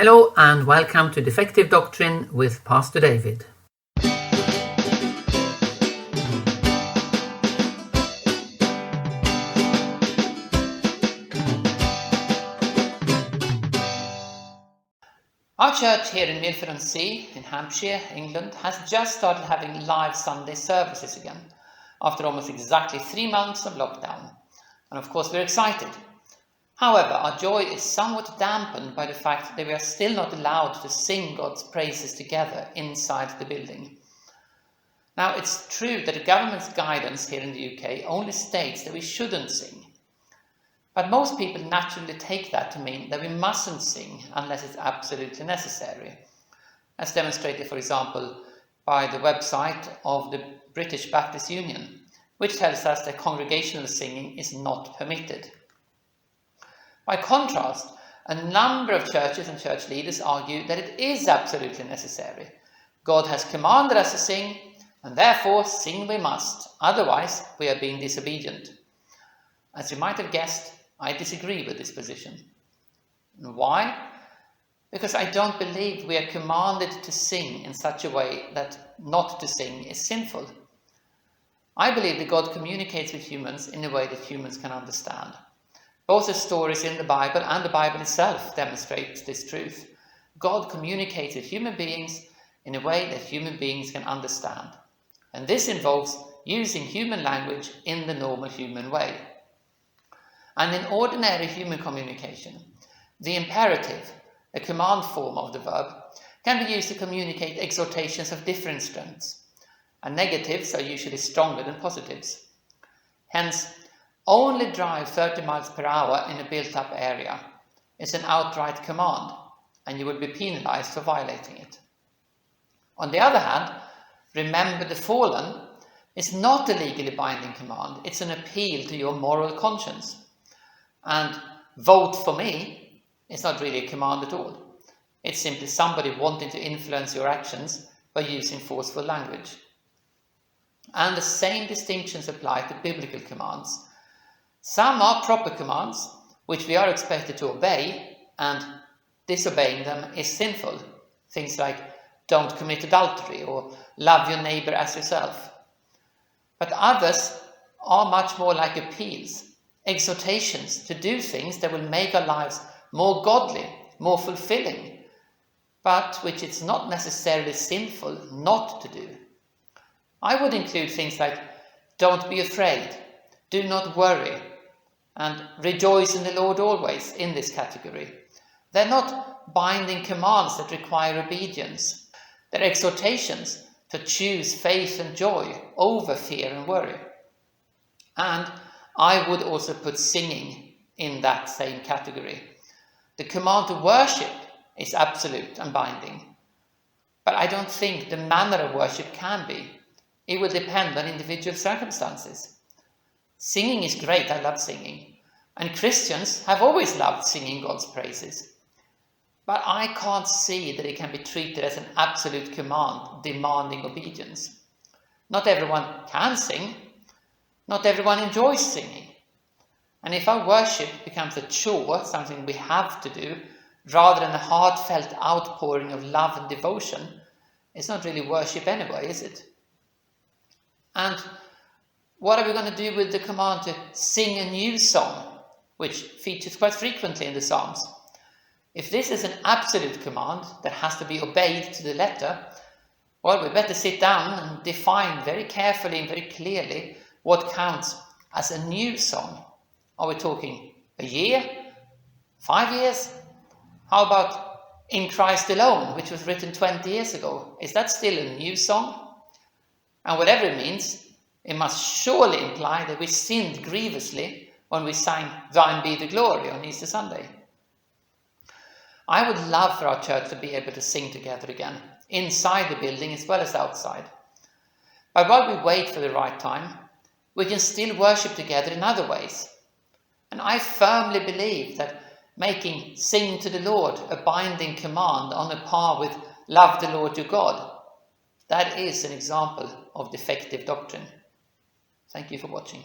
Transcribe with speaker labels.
Speaker 1: Hello and welcome to Defective Doctrine with Pastor David.
Speaker 2: Our church here in Milford-on-Sea in Hampshire, England, has just started having live Sunday services again after almost exactly 3 months of lockdown. And of course we're excited. However, our joy is somewhat dampened by the fact that we are still not allowed to sing God's praises together inside the building. Now, it's true that the government's guidance here in the UK only states that we shouldn't sing. But most people naturally take that to mean that we mustn't sing unless it's absolutely necessary, as demonstrated, for example, by the website of the British Baptist Union, which tells us that congregational singing is not permitted. By contrast, a number of churches and church leaders argue that it is absolutely necessary. God has commanded us to sing, and therefore sing we must, otherwise we are being disobedient. As you might have guessed, I disagree with this position. And why? Because I don't believe we are commanded to sing in such a way that not to sing is sinful. I believe that God communicates with humans in a way that humans can understand. Both the stories in the Bible and the Bible itself demonstrate this truth. God communicates with human beings in a way that human beings can understand. And this involves using human language in the normal human way. And in ordinary human communication, the imperative, a command form of the verb, can be used to communicate exhortations of different strengths. And negatives are usually stronger than positives. Hence, only drive 30 miles per hour in a built-up area is an outright command, and you will be penalized for violating it. On the other hand, remember the fallen is not a legally binding command. It's an appeal to your moral conscience. And vote for me is not really a command at all. It's simply somebody wanting to influence your actions by using forceful language. And the same distinctions apply to biblical commands. Some are proper commands, which we are expected to obey, and disobeying them is sinful. Things like don't commit adultery or love your neighbor as yourself. But others are much more like appeals, exhortations to do things that will make our lives more godly, more fulfilling, but which it's not necessarily sinful not to do. I would include things like don't be afraid, do not worry, and rejoice in the Lord always in this category. They're not binding commands that require obedience. They're exhortations to choose faith and joy over fear and worry. And I would also put singing in that same category. The command to worship is absolute and binding. But I don't think the manner of worship can be. It will depend on individual circumstances. Singing is great, I love singing. And Christians have always loved singing God's praises. But I can't see that it can be treated as an absolute command demanding obedience. Not everyone can sing. Not everyone enjoys singing. And if our worship becomes a chore, something we have to do, rather than a heartfelt outpouring of love and devotion, it's not really worship anyway, is it? And what are we going to do with the command to sing a new song, which features quite frequently in the Psalms? If this is an absolute command that has to be obeyed to the letter, well, we better sit down and define very carefully and very clearly what counts as a new song. Are we talking a year? 5 years? How about In Christ Alone, which was written 20 years ago? Is that still a new song? And whatever it means, it must surely imply that we sinned grievously when we sang Thine Be the Glory on Easter Sunday. I would love for our church to be able to sing together again, inside the building as well as outside. But while we wait for the right time, we can still worship together in other ways. And I firmly believe that making sing to the Lord a binding command on a par with love the Lord your God, that is an example of defective doctrine. Thank you for watching.